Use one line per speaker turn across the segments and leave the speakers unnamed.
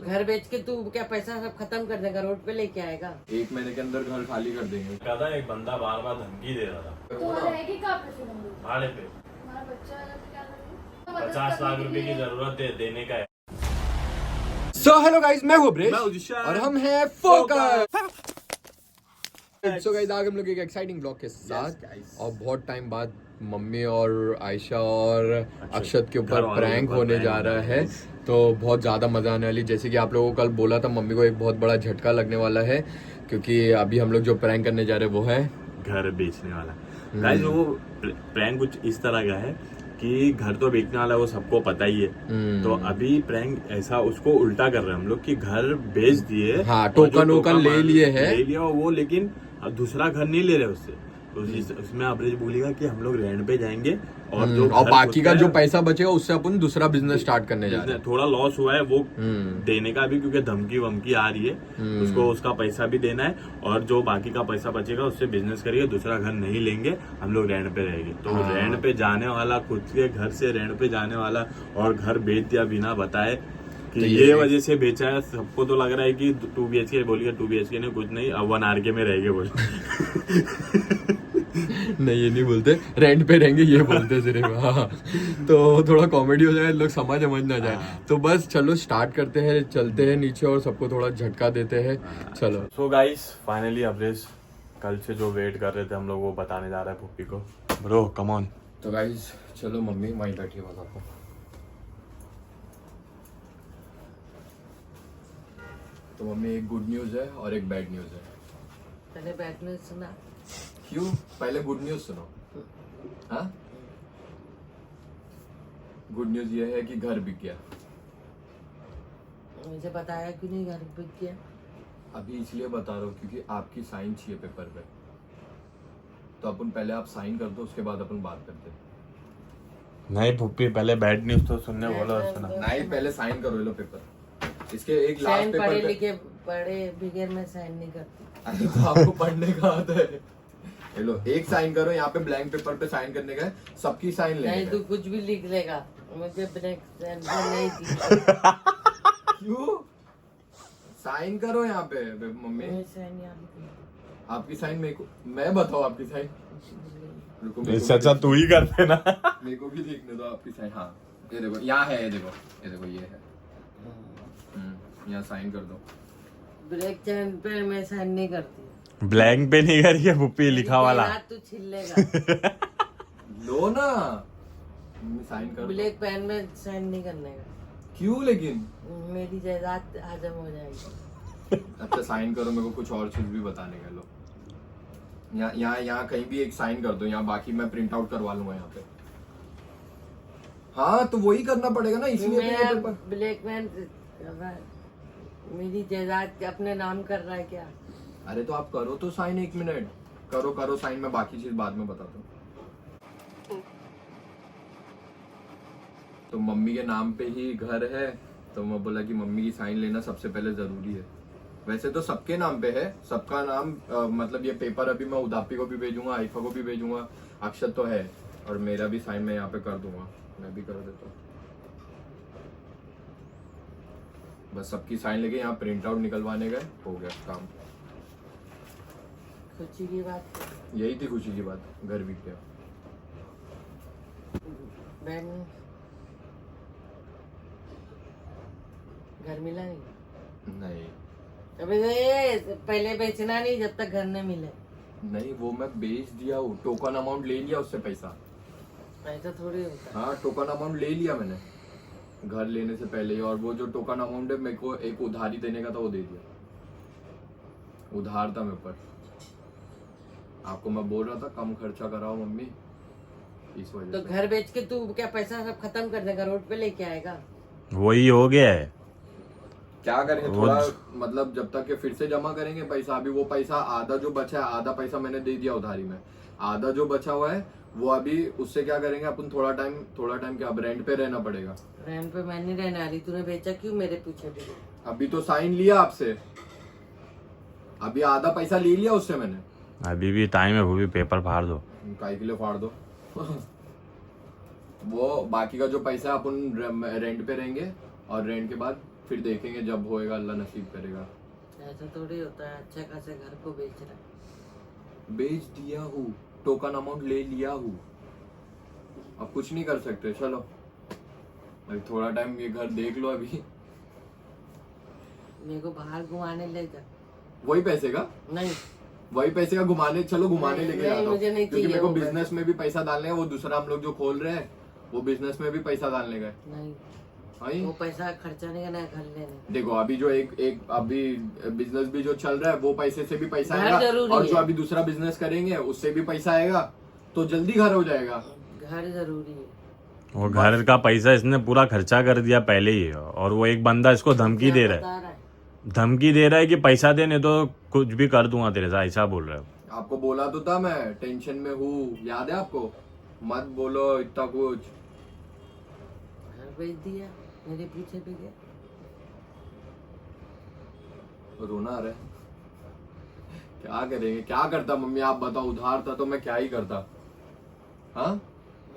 घर बेच के तू क्या पैसा सब खत्म कर देगा, रोड पे लेके आएगा?
1 महीने के अंदर घर खाली कर देंगे।
कहता एक बंदा बार बार धमकी दे रहा था
तो रहेगी कहाँ पे फिर हम लोग?
भाड़े पे।
हमारा बच्चा है तो क्या करेंगे?
50 लाख रुपए की जरूरत है देने का है।
सो हेलो गाइस, मैं हूँ ब्रेश
मैं उदिशा।
और हम हैं फोकस। सो गाइस, आज हम लोग एक एक्साइटिंग ब्लॉग के साथ और बहुत टाइम बाद मम्मी और आयशा और अक्षत के ऊपर प्रैंक होने जा रहा है, तो बहुत ज़्यादा मज़ा आने वाली। जैसे कि आप लोगों को कल बोला था, मम्मी को एक बहुत बड़ा झटका लगने वाला है क्योंकि अभी हम लोग जो प्रैंक करने जा रहे हैं वो है
घर बेचने वाला। गाइस वो प्रैंक कुछ इस तरह का है कि घर तो बेचने वाला है, वो सबको पता ही है। तो अभी प्रैंक ऐसा उसको उल्टा कर रहे हैं हम लोग कि घर बेच दिए,
हाँ, टोकन वोकन ले लिए है,
ले लिया वो, लेकिन दूसरा घर नहीं ले रहे उससे। तो उसमें अब्रेज बोलेगा कि हम लोग रेंट पे जाएंगे और जो
और बाकी का जो पैसा बचेगा उससे अपन दूसरा बिजनेस स्टार्ट करने जा रहे हैं।
थोड़ा लॉस हुआ है वो देने का भी, क्योंकि धमकी वमकी आ रही है, उसको उसका पैसा भी देना है और जो बाकी का पैसा बचेगा उससे बिजनेस करिए, दूसरा घर नहीं लेंगे, हम लोग रेंट पे रहेंगे। तो रेंट पे जाने वाला, खुद के घर से रेंट पे जाने वाला और घर बेच दिया बिना बताए कि
तो
ये वजह से बेचा है। सबको तो लग रहा है कि 2 BHK बोलिए, 2 BHK ने कुछ नहीं, अब 1 RK में रहेंगे बोल।
नहीं, ये नहीं बोलते, रेंट पे रहेंगे ये बोलते सिर्फ। हाँ, तो थोड़ा कॉमेडी हो जाए, लोग समझ ना जाए। तो बस चलो स्टार्ट करते हैं, चलते हैं नीचे और सबको थोड़ा झटका देते हैं। चलो।
सो गाइस, फाइनली अब्रेज कल से जो वेट कर रहे थे हम लोग वो बताने जा रहा है पुप्पी को। Bro come on.
तो गाइस चलो, मम्मी वहीं बैठी है, बताओ। तो मम्मी, एक गुड न्यूज है और एक बैड न्यूज है।
पहले बैड न्यूज सुना।
क्यों? पहले गुड न्यूज सुनो। हाँ, गुड न्यूज ये है कि घर बिक गया।
मुझे बताया क्यों नहीं घर बिक गया?
अभी इसलिए बता रहा हूँ क्योंकि आपकी साइन चाहिए पेपर पे। तो अपन पहले आप साइन कर दो, उसके बाद अपन बात करते हैं।
नहीं पुप्पी, पहले बैड न्यूज तो सुनने बोला और सुना।
नहीं, पहले साइन करो, ये लो पेपर। इसके एक लास्ट
साइन
पेपर
पढ़े
पे।
लिखे बड़े बिगेर में साइन नहीं करती।
अरे तो आपको पढ़ने का आता है। ये लो, एक साइन करो, यहाँ पे ब्लैंक पेपर पे साइन करने का है, सबकी साइन लेने
नहीं,
का
तू
है।
कुछ भी लिख लेगा, मुझे ब्लैक पेन नहीं दी।
क्यों? साइन करो यहाँ पे मम्मी।
मैं साइन यहाँ पे
आपकी साइन मेरे को, मैं बताओ आपकी साइन। रुको, मेरे को
इससे अच्छा तू ही कर देना।
मेरे को भी देखने दो आपकी साइन। हाँ, ये देखो, यहाँ है, ये देखो, ये देखो, ये है। यहाँ साइन कर दो।
ब्लैक पेन पे मैं साइन नहीं करती।
ब्लैंक पे नहीं करी है पुप्पी, लिखा वाला।
तू छिल लेगा।
लो ना, साइन कर दो।
ब्लैक पेन में साइन नहीं करने का।
क्यों लेकिन?
मेरी जायदाद हजम हो जाएगी।
अच्छा साइन करो, मेरे को कुछ और चीज भी बताने का। लो, यहाँ कहीं भी एक साइन कर दो, यहाँ बाकी मैं प्रिंट आउट करवा लूंगा यहाँ पे। हाँ, तो वही करना पड़ेगा ना, इसलिए
मेरा
तो पेपर।
ब्लैक पेन मेरी जायदाद अपने नाम कर रहा है क्या?
अरे तो आप करो तो साइन, 1 मिनट करो साइन, मैं बाकी चीज बाद में बताता हूँ। तो मम्मी के नाम पे ही घर है, तो मैं बोला कि मम्मी की साइन लेना सबसे पहले जरूरी है। वैसे तो सबके नाम पे है, सबका नाम मतलब ये पेपर अभी मैं उदापी को भी भेजूंगा, आइफा को भी भेजूंगा, अक्षत तो है, और मेरा भी साइन मैं यहाँ पे कर दूंगा, मैं भी कर देता हूँ। बस सबकी साइन लेके यहाँ प्रिंट आउट निकलवाने गए, हो गया काम।
खुशी की बात।
यही थी खुशी की बात, घर बिक गया।
बहन, घर मिला नहीं?
नहीं
अबे तो ये पहले बेचना नहीं जब तक घर न मिले।
नहीं, वो मैं बेच दिया हूँ, टोकन अमाउंट ले लिया उससे पैसा।
ऐसा थोड़ी होता।
हाँ, टोकन अमाउंट ले लिया मैंने घर लेने से पहले ही, और वो जो टोकन अमाउंट है मेरे को एक उधारी देने का था, वो दे दिया। उधार था मेरे पर। आपको मैं बोल रहा था कम खर्चा कराओ मम्मी, इस वजह
तो
से।
घर बेच के तू क्या पैसा सब खत्म कर देगा, रोड पे लेके आएगा?
वही हो गया है।
क्या करें, थोड़ा मतलब जब तक के फिर से जमा करेंगे पैसा। अभी वो पैसा आधा जो बचा है, आधा पैसा मैंने दे दिया उधारी में, आधा जो बचा हुआ है वो अभी उससे क्या करेंगे अपन, थोड़ा टाइम क्या, अब रेंट पे रहना पड़ेगा।
रेंट पे मैं नहीं रहने आ रही, तूने बेचा क्यों मेरे पीछे भी?
अभी तो साइन लिया आपसे, अभी आधा पैसा ले लिया उससे मैंने।
अभी भी टाइम है, वो भी पेपर फाड़ दो।
काय के लिए फाड़ दो। वो बाकी का जो पैसा है अपन रेंट पे रहेंगे और रेंट के बाद फिर देखेंगे जब होएगा, अल्लाह नसीब करेगा।
ऐसा थोड़ी होता है, अच्छे खासे घर को बेच रहा है।
बेच दिया हूँ, टोकन अमाउंट ले लिया हूँ, अब कुछ नहीं कर सकते। चलो अभी थोड़ा टाइम ये घर देख लो अभी।
मेरे को बाहर घुमाने ले जा।
वही पैसे का,
नहीं
वही पैसे का घुमाने, चलो घुमाने
नहीं,
लेके
नहीं,
जाता हूँ,
मुझे नहीं
क्योंकि
चाहिए
मेरे को
वो
बिजनेस में भी पैसा डालने है। वो दूसरा हम लोग जो खोल रहे हैं वो बिजनेस में भी पैसा डालने का है।
नहीं,
हाँ
वो पैसा खर्चा नहीं करना है घर लेने।
देखो अभी जो एक अभी बिजनेस भी जो चल रहा है वो पैसे से भी पैसा
घर
आएगा,
जरूरी
और
है।
जो अभी दूसरा बिजनेस करेंगे उससे भी पैसा आएगा, तो जल्दी घर हो जाएगा।
घर जरूरी है।
वो घर का पैसा इसने पूरा खर्चा कर दिया पहले ही, और वो एक बंदा इसको धमकी दे रहा है, धमकी दे रहा है कि पैसा दे नहीं तो कुछ भी कर दूंगा तेरे साथ, ऐसा बोल रहा है।
आपको बोला तो था मैं टेंशन में हूँ, याद है आपको? मत बोलो इतना कुछ।
घर बेच दिया, मेरे पीछे भी गया।
रोना आ रहा है, क्या करेंगे? क्या करता मम्मी आप बताओ? उधार था तो मैं क्या ही करता। हाँ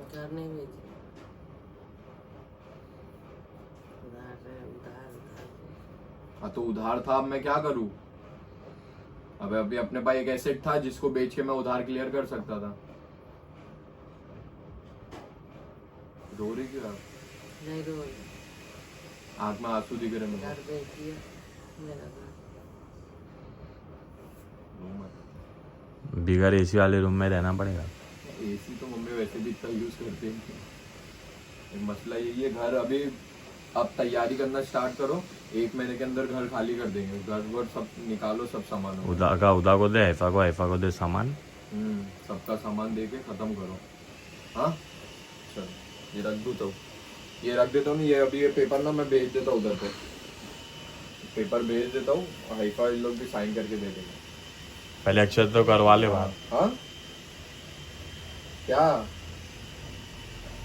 घर नहीं बेची, उधार है, उधार उधार।
हाँ तो उधार था, अब मैं क्या करूँ? अब अभी अपने पास एक एसेट था जिसको बेच के मैं उधार क्लियर कर सकता था। रो रही क्यों आप?
नहीं रो,
आंख में आंसू दिख रहे मुझे।
घर बेच दिया मेरा घर।
रो मत।
बिगर एसी वाले रूम में रहना पड़ेगा।
एसी तो मम्मी वैसे भी इतना यूज करते हैं। मसला यही है, घर अभी अब तैयारी करना स्टार्ट करो, 1 महीने के अंदर घर खाली कर देंगे। घर वर सब निकालो, सब सामान हो।
उदा को दे, ऐफा को दे सामान।
सबका सामान दे के खत्म करो। हाँ चल ये रख दूँ तो ये रख देता हूँ। ये अभी ये पेपर ना मैं भेज देता हूँ उधर पे, पेपर भेज देता हूँ, हाइफा लोग भी साइन करके दे देंगे।
पहले अक्षर तो करवा ले बाहर।
हाँ क्या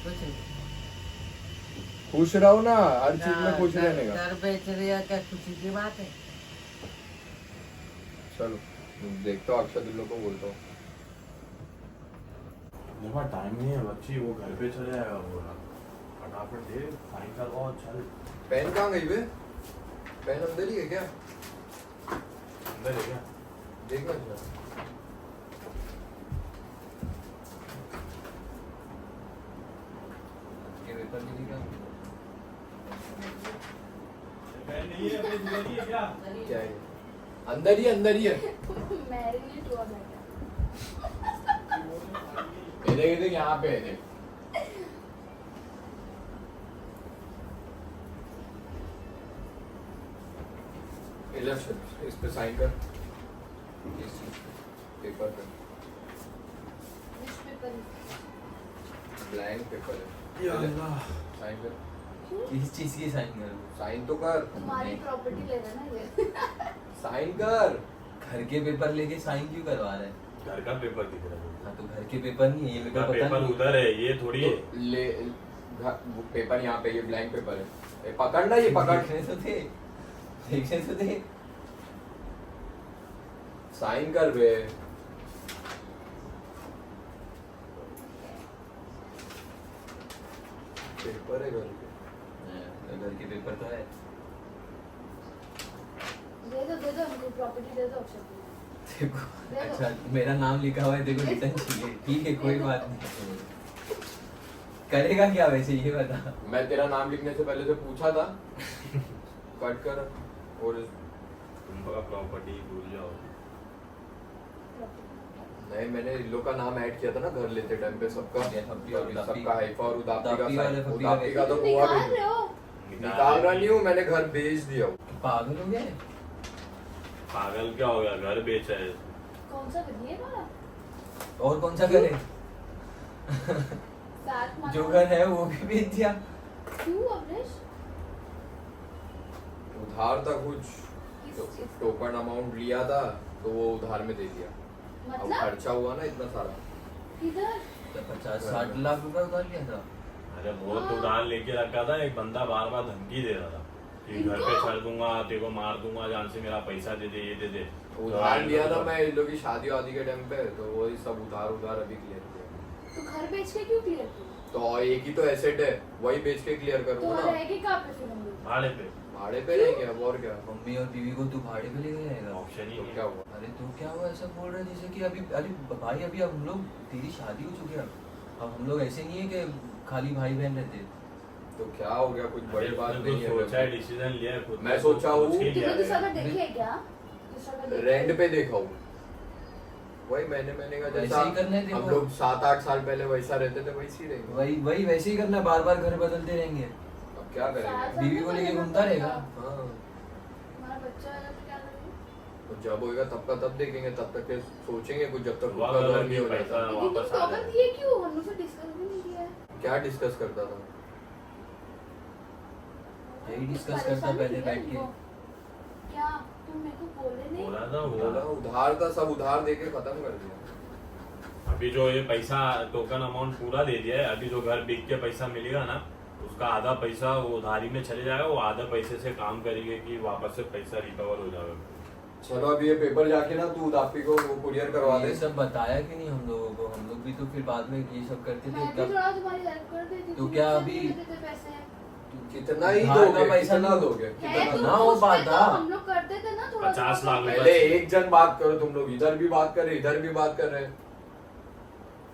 कुछ नहीं,
खुश रहो ना, हर चीज में खुश रहने का।
घर बेच रहा, क्या खुशी की बात है?
चलो देखता हूँ, अक्षर दिल्लो को बोलता हूँ।
मेरे पास टाइम नहीं है बच्ची, वो घर पे चले जाएगा, वो फटाफट दे साइन करवाओ। चल
पेन कहाँ गई बे? पेन अंदर ही है क्या?
अंदर है क्या?
देखना अच्छा। ये पेपर नहीं दिखा
नहीं है, अपनी जिंदगी है क्या?
क्या है? अंदर ही है।
मैरिनेट हुआ बैठा।
ये देख यहाँ पे है देख। इस पे साइन कर, इस पेपर पे।
Which paper?
ब्लैंक पेपर है।
या अल्लाह।
साइन कर,
किस चीज की साइन कर?
साइन तो कर।
तुम्हारी प्रॉपर्टी ले रहा ना ये।
साइन कर।
घर के पेपर लेके साइन क्यों करवा रहा है?
घर का पेपर दिख रहा है।
हाँ तो घर के पेपर नहीं है, ये मेरे को पता
पेपर
नहीं।
उधर है, ये थोड़ी है।
तो ले वो पेपर यहाँ पे, ये ब्लैंक पेपर है। ये पकड़ ना, ये पकड़।
देखने तो दे।
साइन कर बे। पेपर है घर के।
घर के पेपर तो है।
दे दो हमको प्रॉपर्टी दे दो अक्षर को।
देखो अच्छा मेरा नाम लिखा हुआ है, देखो रिटर्न चाहिए। ठीक है कोई बात नहीं। करेगा क्या वैसे ये बता?
मैं तेरा नाम लिखने से पहले से पूछा था। कट कर और
तुमका प्रॉपर्टी भूल जाओ।
नहीं, मैंने इन लोग का नाम ऐड किया था ना घर लेते टाइम पे, सबका
हफ्ती और उदापी।
सबका हाइफा और उदापी का
उदापी वाले
साइन।
फफ्ती
उदापी का तो
तुम
हुआ
निकाल
भी
रहे हो?
निकाल रहा नहीं हूँ, मैंने घर बेच दिया हूँ।
पागल हो गए?
पागल क्या हो गया? घर बेचा है।
कौन सा घर ये वाला?
और कौन सा घर है?
साथ मानो।
जो घर है वो भी बेच दिया।
क्यों अमरीश?
उधार था कुछ, तो टोकन अमाउंट लिया था तो वो उधार में दे दिया। अब
मतलब
खर्चा हुआ ना इतना सारा।
किधर?
50-60 लाख रुपए उधार लिया था।
अरे वो तो उधार लेके रखा था, एक बंदा बार बार धमकी दे रहा था कि घर पे छड़ दूंगा, तेरे को मार दूंगा, जान से मेरा पैसा दे दे, ये दे दे।
उधार लिया था मैं इन लोग की शादी वादी के टाइम पे, तो वही सब उधार अभी क्लियर किया।
तो घर बेच के क्यों क्लियर किया?
तो एक ही तो एसेट है, वही बेच के क्लियर
तो
करूंगा ना।
रहेगी कहाँ पे फिर हम लोग?
भाड़े पे।
भाड़े पे रहेंगे अब और क्या।
मम्मी और बीवी को तू भाड़े पे लेके जाएगा?
ऑप्शन ही
तो
नहीं
क्या
है।
हुआ?
अरे तू क्या हुआ ऐसा बोल रहा है जैसे कि अभी अरे भाई अभी हम लोग तेरी शादी हो चुकी है अब हम लोग ऐसे नहीं है कि खाली भाई बहन रहते।
तो क्या हो गया, कुछ बड़ी बात
उसने
नहीं
तो सोचा है,
है।
डिसीजन लिया है खुद
मैं
ने,
सोचा
तो
हूँ
सोच के लिया
तुमने
है।
दूसरा घर देखे है क्या? दूसरा घर देखे?
रेंट पे देखा हूँ, वही महीने का
वैसे
जैसा
ही करना है,
हम
देखो।
लोग 7-8 साल पहले वैसा रहते थे वैसे ही रहेंगे।
वही वही वैसे ही करना, बार बार घर बदलते रहेंगे।
अब क्या करेंगे।
साथ-
बीवी को लेके घूमता रहेगा।
हाँ,
हमारा बच्चा आएगा तो क्या करेंगे?
तो जब होएगा तब का तब देखेंगे, तब तक के सोचेंगे कुछ, जब तक
हुआ
उसका घर
करो
नहीं
कि
हो
पैसा
जाता।
लेकिन तुम
वापस आ
टोकन
जाए।
दिए क्यों? हमने से डिस्कस भी नहीं किया है।
क्या डिस्कस करता था?
यही डिस्कस
परेशानी
करता पहले
थी
बैठ के।
तुमको? क्या तुम मेरे को बोले नहीं?
बोला था
बोला उधार था, सब उधार देके खत्म कर दिया।
अभी जो ये पैसा टोकन अमाउंट पूरा दे दिया है, अभी जो घर बिक के पैसा मिलेगा ना उसका आधा पैसा वो उधारी में चले जाएगा, वो आधा पैसे से काम करेंगे कि वापस से पैसा रिकवर हो जाएगा।
चलो अभी ये पेपर जाके ना तू दापी को वो कुरियर करवा दे।
ये सब बताया कि नहीं हम लोगों को? हम लोग भी तो फिर बाद में ये सब करते थे
मैं भी
तब।
थोड़ा तुम्हारी हेल्प कर देती
तो
थी,
क्या
मुझसे
अभी-
नहीं लेते थे पैसे।
कितना ही
उधार का
दोगे,
पैसा
कितना
नहीं-
दोगे,
है
कितना
तो
ना हो
उसमें
पाता।
तो हम लोग करते थे ना थोड़ा
50 लाख रुपए।
पहले एक जन बात करो, तुम लोग इधर भी बात कर रहे, इधर भी बात कर रहे।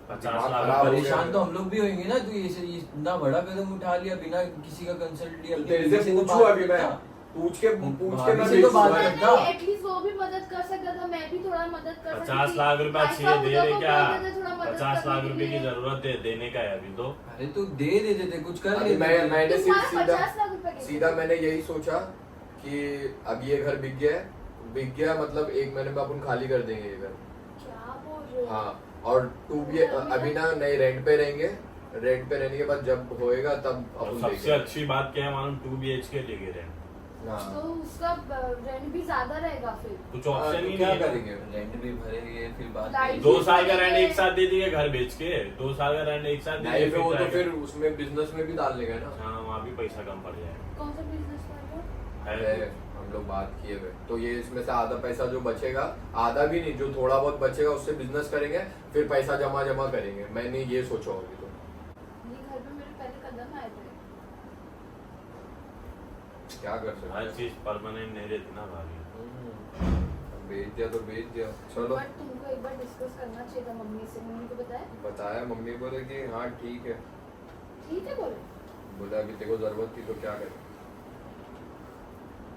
50
दिमाग
लाख
खराब हो गया।
परेशान तो हम लोग भी होंगे ना। तू ये इतना बड़ा कदम उठा लिया बिना किसी का कंसल्ट लिया।
तो
अपनी
तेरे
बीवी
से
तो
पूछूं
बात
अभी मैं,
करता।
पूछ के
भाभी
मैं
से तो बात
भेजूंगा।
करता।
एटलीस्ट वो भी मदद कर सकता था, मैं भी थोड़ा मदद कर सकती
50
थी।
लाख रुपया
भाई
चाहिए,
साहब
दे
उधर
दे
को
क्या?
बोल देते थोड़ा मदद
50 लाख
करने
रुपए
के
की
लिए।
जरूरत है, देने का है अभी तो।
अरे तो दे देते थे, कुछ कर
अभी
लेते थे।
मैंने सिर्फ
तुम्हारा 50 लाख रुपए कैसे?
सीधा मैंने यही सोचा कि अब ये घर बिक गया है, बिक गया मतलब 1 महीने में अपन खाली कर देंगे ये घर।
क्या बोल रहे हो?
हाँ, और तू भी अभी ना नए रेंट पे रहेंगे, रेंट पे रहने के बाद जब होएगा तब
और
अपन
सबसे
देखेंगे।
अच्छी बात क्या है मालूम, 2 BHK लेके रहे,
तो
हाँ,
उसका रेंट भी ज्यादा रहेगा फिर।
कुछ
हाँ,
ऑप्शन
तो
ही
क्या
नहीं है।
करेंगे।
रेंट भी भरेंगे फिर बाद
लाइट
में।
2 साल का रेंट एक साथ दे दिए घर बेच के, 2 साल का रेंट एक साथ दे
नहीं
दिए,
वो तो
जाएगा।
फिर उसमें बिजनेस में भी डाल लेगा ना।
हाँ, वहाँ भी पैसा कम पड़ जाएगा।
कौन सा बिजनेस कर रहे हो?
है
है, हम लोग बात किए हुए, तो ये इसमें से आधा पैसा जो बचेगा, आधा भी नहीं, जो थोड़ा बहुत बचेगा उससे बिजनेस करेंगे, फिर पैसा जमा करेंगे। मैंने ये सोचा होगी। तो
ये घर पे मेरे पहले कदम आए थे।
क्या कर सकते
हर
हैं।
चीज परमानेंट नहीं रहती ना भाभी।
बेच दिया तो बेच दिया, चलो।
बट तुमको एक बार डिस्कस करना चाहिए था मम्मी से। मम्मी को बताया?
बताया, मम्मी बोले कि हाँ ठीक है,
ठीक है बोले।
बोले अभी तेरे को जरूरत थी तो क्या करें।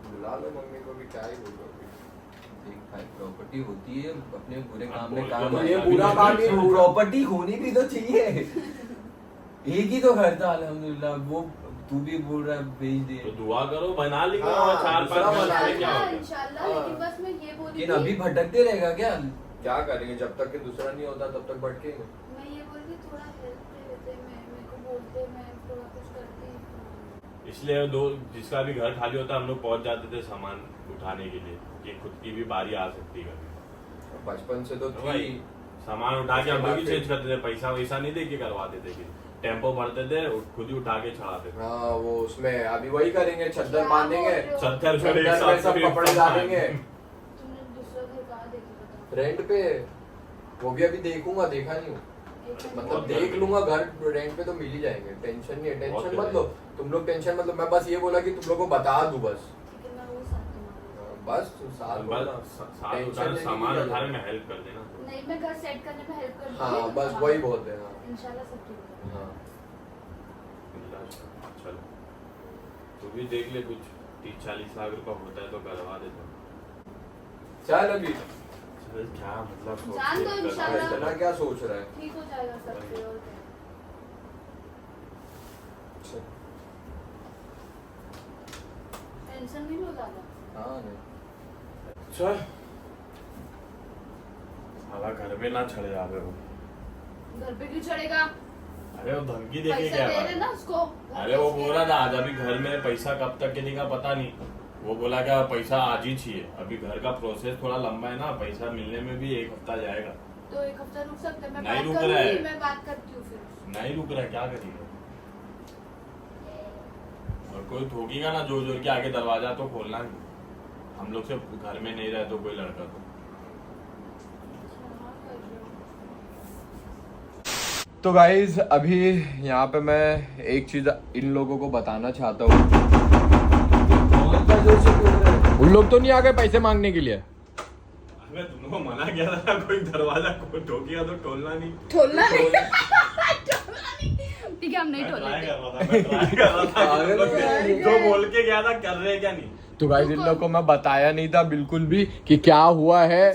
बुला लो मम्मी को भी, क्या ही बोलो अभी।
देख भाई, प्रॉपर्टी होती है अपने बुरे
हाँ,
काम में
बोल
काम
दो,
आएगी।
ये बुरा काम ही
तो प्रॉपर्टी होनी भी तो चाहिए। एक ही तो घर था अल्हम्दुलिल्लाह, वो तू भी बोल रहा है बेच दे।
तो दुआ करो, बना लेंगे
हाँ,
और 4-5
दूसरा
महीने
बना
में क्या हो
इंशाल्लाह
गया।
इंशाल्लाह,
हाँ।
लेकिन बस मैं ये बोली
लेकिन अभी भटकते रहेगा क्या?
क्या करेंगे, जब तक कि दूसरा नहीं होता तब तक भटकेंगे।
मैं ये बोल रही थोड़ा हेल्प दे देते, मैं मेरे को बोलते, मैं थोड़ा कुछ करती।
इसलिए दो जिसका भी घर खाली होता है हम लोग पहुंच जाते थे सामान उठाने के लिए, कि खुद की भी बारी आ सकती है कभी।
बचपन से तो
तो
थी।
भाई सामान उठा के हम लोग ही
उसके बाद
चेंज करते थे, पैसा वैसा नहीं दे के करवाते थे कि टेम्पो भरते थे, खुद ही उठा के चढ़ाते थे।
हाँ, वो उसमें अभी वही करेंगे, चद्दर
क्या
बांधेंगे,
बोल रहे हो?
चद्दर
चद्दर
एक
में
साथ
सब
फिर
कपड़े
सामान।
डालेंगे
तुमने दूसरा घर कहाँ देखा बताओ?
रेंट पे। वो भी अभी देखूंगा, देखा नहीं हूँ, मतलब
बहुत
देख
घर
लूंगा। घर रेंट पे तो मिल ही जाएंगे, टेंशन नहीं है,
बहुत
टेंशन
घर
मत लो तुम लोग, टेंशन मत लो। मैं बस ये बोला कि तुम लोग को बता दूं बस।
ठीक है, मैं वो साथ तुम्हारे।
बस साथ
बस
बोला।
साथ
टेंशन
उठाने,
लेने की
सामान
जरूरत
उठाने
नहीं।
में हेल्प कर देना।
नहीं, मैं घर सेट करने में हेल्प कर
हाँ बस वही बहुत है। हाँ
इंशाल्लाह सब ठीक होगा।
हाँ,
चलो तू भी देख ले, कुछ 30-40 लाख रुपया होता है तो करवा दे तो।
चल अभी
चल क्या मतलब सोच
जान दो
के
इंशाल्लाह।
करवा दे।
इतना क्या सोच रहा है।
ठीक हो जाएगा सब फिर, और क्या।
चल।
टेंशन नहीं लो ज्यादा।
हाँ नहीं,
चल साला घर में ना चढ़े जावे वो।
घर पे क्यों चढ़ेगा?
अरे वो धमकी देके
पैसा
क्या
दे
बात
रहे
है?
ना उसको।
अरे वो बोल रहा था आज अभी घर में पैसा कब तक के नहीं का पता नहीं, वो बोला क्या पैसा आज ही चाहिए। अभी घर का प्रोसेस थोड़ा लंबा है ना, पैसा मिलने में भी 1 हफ्ता जाएगा।
तो 1 हफ्ता रुक सकते हैं, मैं
नहीं
बात
रुक रहा है।
करूंगी, मैं बात करती हूँ फिर।
नहीं रुक रहा, क्या करेंगे। और कोई ठोकेगा ना जोर जोर के आगे, दरवाजा तो खोलना नहीं। हम लोग से घर में नहीं रहे तो कोई लड़का तो।
तो गाइज अभी यहाँ पे मैं एक चीज इन लोगों को बताना चाहता हूँ।
जोर से कूद रहे हो।
उन लोग तो नहीं आ गए पैसे मांगने के लिए?
अबे तुमको मना किया था कोई दरवाजा ठोकेगा तो खोलना नहीं।
ठोलना नहीं ठीक है हम नहीं
मैं try
ठोलेंगे।
कर रहा था, मैं try कर रहा था कि तुम लोग जो बोल के गया था कर रहे क्या नहीं।
तो गाइस इन लोग को मैं बताया नहीं था बिल्कुल भी कि क्या हुआ है।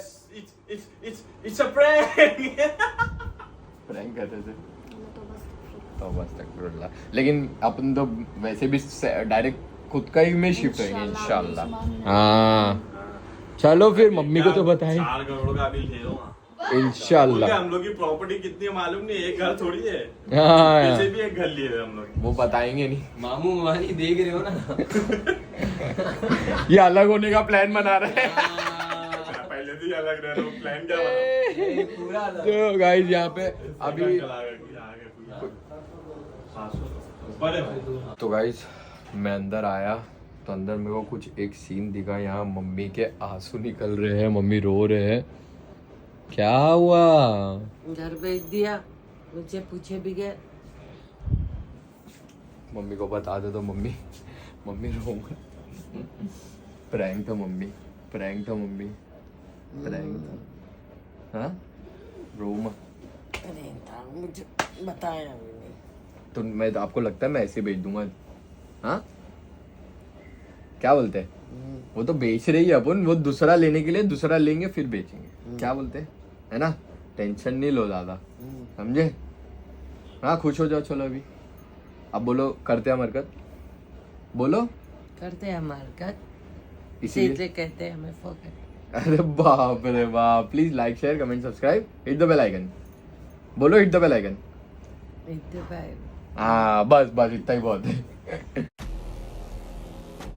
It's a prank।
प्रैंक करते थे तो बस तक, लेकिन अपन तो वैसे भी डायरेक्ट खुद का ही में शिफ्ट होंगे इंशाल्लाह। हाँ चलो फिर मम्मी को तो बताएं
4 करोड़ का बिल ले लो
इंशाल्लाह।
हम लोग की प्रॉपर्टी कितनी है मालूम नहीं, एक घर थोड़ी है।
हाँ
पीछे भी एक घर लिए हुए हम लोग।
वो बताएंगे नहीं,
मामू मानी देख रहे हो ना।
ये अलग होने का प्लान बना रहे हैं।
पहले से ही अलग रह रहे हो, प्लान क्या बना?
ये पूरा अलग।
तो गाइस यहाँ पे अभी तो गाइस मैं अंदर आया तो अंदर मेरे को कुछ एक सीन दिखा, यहाँ मम्मी के आंसू निकल रहे हैं, मम्मी रो रहे हैं। क्या हुआ?
घर भेज दिया, मुझे पूछे भी गए।
मम्मी को बता दे तो मम्मी रो मत। प्रैंक था मम्मी, प्रैंक था मम्मी, प्रैंक था। हाँ रो मत।
नहीं था, मुझे बताया भी नहीं।
तो मैं तो आपको लगता है मैं ऐसे भेज दूंगा? हाँ क्या बोलते हैं? वो तो बेच रही है अपन, वो दूसरा लेने के लिए दूसरा लेंगे फिर बेचेंगे। क्या बोलते हैं, है ना? टेंशन नहीं लो ज्यादा, समझे? हाँ खुश हो जाओ। चलो अभी अब बोलो, करते हैं हरकत, बोलो।
करते हैं हमारे का,
इसीलिए
इसलिए कहते हैं हमें फोकट।
अरे बाप रे बाप। Please like share comment subscribe, hit the bell icon. बोलो हिट द बेल आइकन।
इतने
हाँ बस बस इतना ही बहुत है।